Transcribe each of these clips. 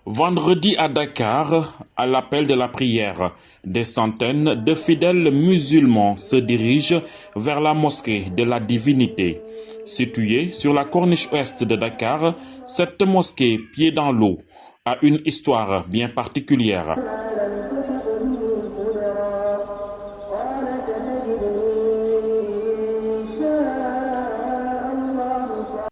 Vendredi à Dakar, à l'appel de la prière, des centaines de fidèles musulmans se dirigent vers la mosquée de la Divinité. Située sur la corniche ouest de Dakar, cette mosquée, pied dans l'eau, a une histoire bien particulière.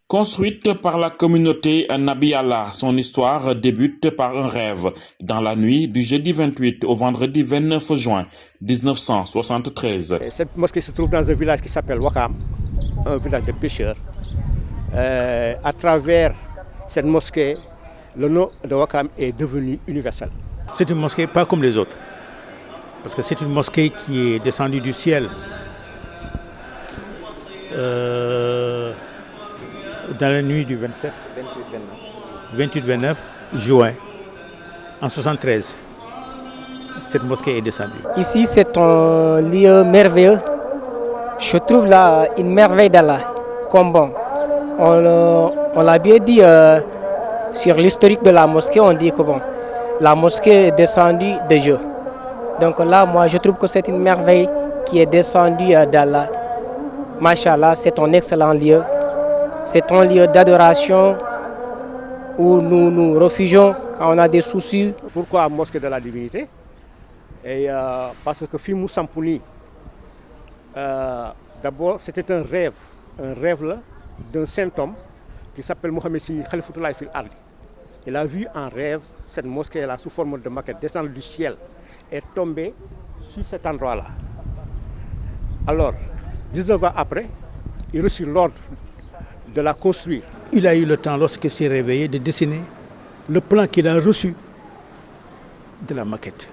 Construite par la communauté Nabi Allah, son histoire débute par un rêve dans la nuit du jeudi 28 au vendredi 29 juin 1973. Cette mosquée se trouve dans un village qui s'appelle Wakam, un village de pêcheurs. À travers cette mosquée, le nom de Wakam est devenu universel. C'est une mosquée pas comme les autres, parce que c'est une mosquée qui est descendue du ciel. Dans la nuit du 28-29 juin en 73, cette mosquée est descendue. Ici, c'est un lieu merveilleux. Je trouve là une merveille d'Allah. Comme bon, on l'a bien dit sur l'historique de la mosquée, on dit que bon, la mosquée est descendue de Dieu. Donc là, moi, je trouve que c'est une merveille qui est descendue d'Allah. Machallah, c'est un excellent lieu. C'est un lieu d'adoration où nous nous réfugions quand on a des soucis. Pourquoi mosquée de la Divinité? Parce que Fimou Sampouni, d'abord c'était un rêve là, d'un saint homme qui s'appelle Mohamed Sini Khalifatullah fil Ardi. Il a vu en rêve cette mosquée là sous forme de maquette descendre du ciel et tomber sur cet endroit-là. Alors, 19 ans après, il reçut l'ordre de la construire. Il a eu le temps, lorsqu'il s'est réveillé, de dessiner le plan qu'il a reçu de la maquette.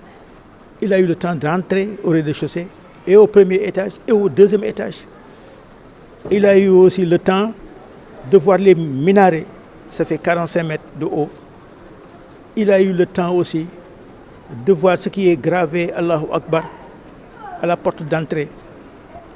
Il a eu le temps d'entrer au rez-de-chaussée et au premier étage et au deuxième étage. Il a eu aussi le temps de voir les minarets, ça fait 45 mètres de haut. Il a eu le temps aussi de voir ce qui est gravé, Allahu Akbar, à la porte d'entrée.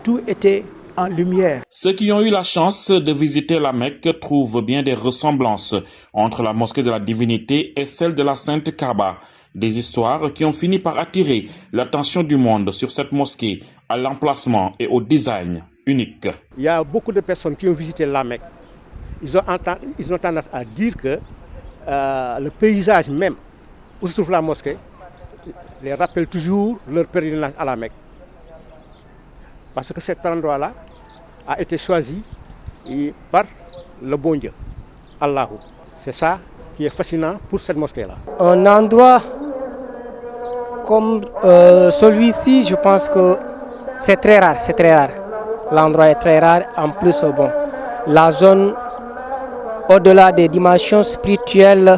Tout était en lumière. Ceux qui ont eu la chance de visiter la Mecque trouvent bien des ressemblances entre la mosquée de la Divinité et celle de la Sainte Kaaba. Des histoires qui ont fini par attirer l'attention du monde sur cette mosquée, à l'emplacement et au design unique. Il y a beaucoup de personnes qui ont visité la Mecque. Ils ont tendance à dire que le paysage même où se trouve la mosquée les rappelle toujours leur pèlerinage à la Mecque. Parce que cet endroit-là a été choisi par le bon Dieu, Allahu. C'est ça qui est fascinant pour cette mosquée-là. Un endroit comme celui-ci, je pense que c'est très rare, L'endroit est très rare. En plus, bon, la zone, au-delà des dimensions spirituelles,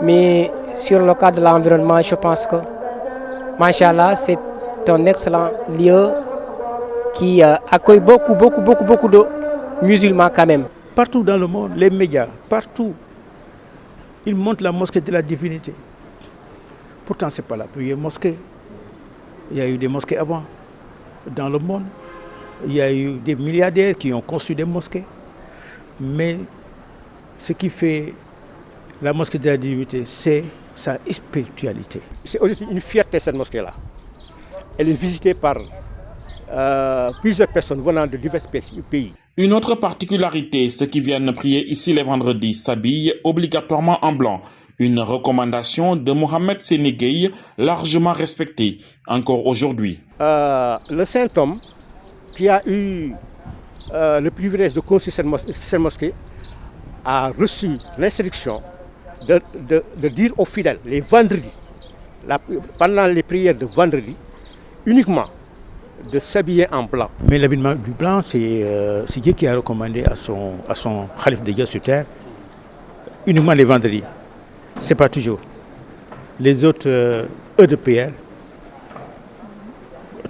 mais sur le cadre de l'environnement, je pense que, machallah, c'est un excellent lieu qui accueille beaucoup de musulmans quand même. Partout dans le monde, les médias, partout, ils montrent la mosquée de la Divinité. Pourtant, ce n'est pas la première mosquée. Il y a eu des mosquées avant. Dans le monde, il y a eu des milliardaires qui ont construit des mosquées. Mais ce qui fait la mosquée de la Divinité, c'est sa spiritualité. C'est une fierté cette mosquée-là. Elle est visitée par plusieurs personnes venant de divers pays. Une autre particularité, ceux qui viennent prier ici les vendredis s'habillent obligatoirement en blanc. Une recommandation de Mohamed Seniguei, largement respectée encore aujourd'hui. Le saint homme qui a eu le privilège de construire cette mosquée a reçu l'instruction de dire aux fidèles les vendredis, pendant les prières de vendredi, uniquement de s'habiller en blanc. Mais l'habillement du blanc, c'est Dieu qui a recommandé à son Khalif de Dieu sur terre, uniquement les vendredis. C'est pas toujours. Les autres heures de prière,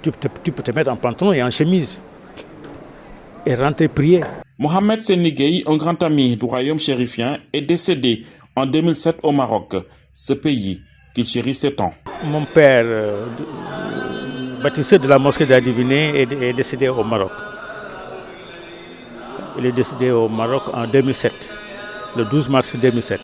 tu peux te mettre en pantalon et en chemise et rentrer prier. Mohamed Seniguei, un grand ami du royaume chérifien, est décédé en 2007 au Maroc, ce pays qu'il chérissait tant. Mon père, bâtisseur de la mosquée de la Divinité, est décédé au Maroc. Il est décédé au Maroc en 2007, le 12 mars 2007.